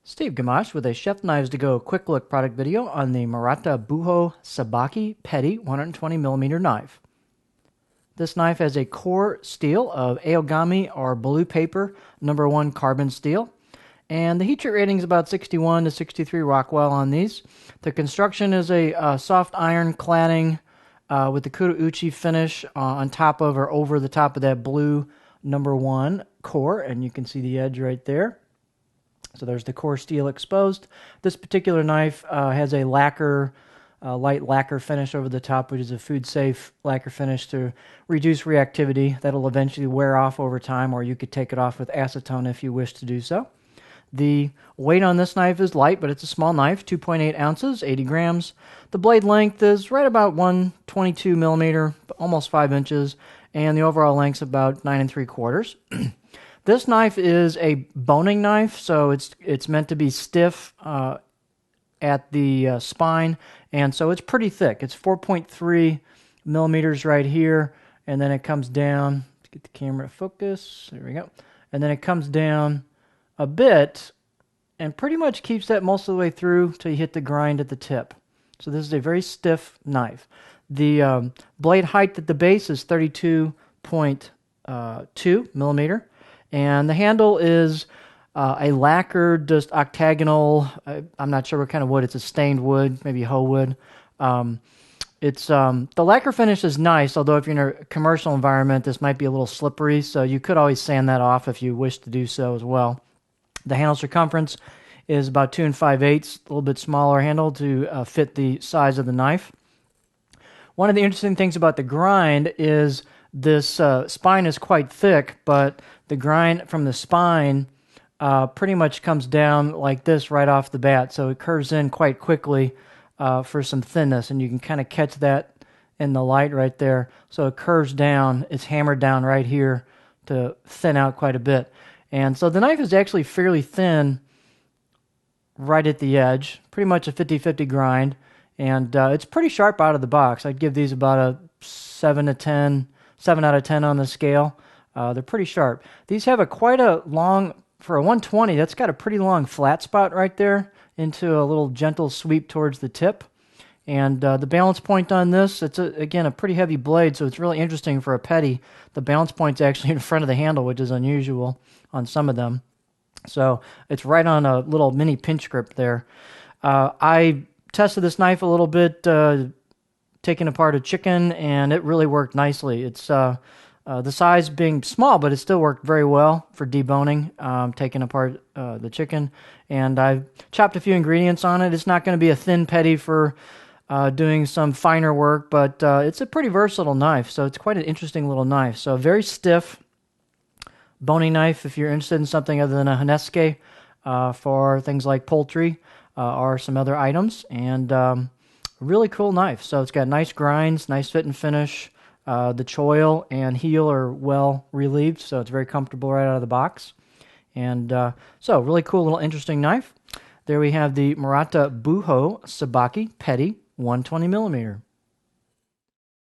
Steve Gamache with a Chef Knives to Go quick look product video on the Murata Buho Sabaki Petty 120mm knife. This knife has a core steel of Aogami or blue paper, #1 carbon steel. And the heat treat rating is about 61 to 63 Rockwell on these. The construction is a soft iron cladding with the Kudo-uchi finish on top of or over the top of that blue #1 core. And you can see the edge right there. So there's the core steel exposed. This particular knife has a lacquer, light lacquer finish over the top, which is a food-safe lacquer finish to reduce reactivity. That'll eventually wear off over time, or you could take it off with acetone if you wish to do so. The weight on this knife is light, but it's a small knife, 2.8 ounces, 80 grams. The blade length is right about 122 millimeter, almost 5 inches, and the overall length's about 9 3/4. This knife is a boning knife, so it's meant to be stiff at the spine, and so it's pretty thick. It's 4.3 millimeters right here, and then it comes down. Let's get the camera to focus. There we go. And then it comes down a bit and pretty much keeps that most of the way through till you hit the grind at the tip. So this is a very stiff knife. The blade height at the base is 32.2 millimeter. And the handle is a lacquered, just octagonal, I'm not sure what kind of wood. It's a stained wood, maybe hoe wood. The lacquer finish is nice, although if you're in a commercial environment, this might be a little slippery, so you could always sand that off if you wish to do so as well. The handle circumference is about 2 5/8, a little bit smaller handle to fit the size of the knife. One of the interesting things about the grind is this spine is quite thick, but the grind from the spine pretty much comes down like this right off the bat, so it curves in quite quickly for some thinness, and you can kind of catch that in the light right there. So it curves down, it's hammered down right here to thin out quite a bit. And so the knife is actually fairly thin right at the edge, pretty much a 50-50 grind, and it's pretty sharp out of the box. I'd give these about a 7 out of 10 on the scale. They're pretty sharp. These have quite a long, for a 120, that's got a pretty long flat spot right there into a little gentle sweep towards the tip. And the balance point on this, it's, again, a pretty heavy blade, so it's really interesting for a petty. The balance point's actually in front of the handle, which is unusual on some of them. So it's right on a little mini pinch grip there. I tested this knife a little bit, taking apart a chicken, and it really worked nicely. It's the size being small, but it still worked very well for deboning, taking apart the chicken. And I've chopped a few ingredients on it. It's not going to be a thin petty for doing some finer work, but it's a pretty versatile knife, so it's quite an interesting little knife. So very stiff, bony knife if you're interested in something other than a hanesuke for things like poultry or some other items, and really cool knife. So it's got nice grinds, nice fit and finish. The choil and heel are well relieved, so it's very comfortable right out of the box. And so really cool little interesting knife. There we have the Murata Buho Sabaki Petty 120mm.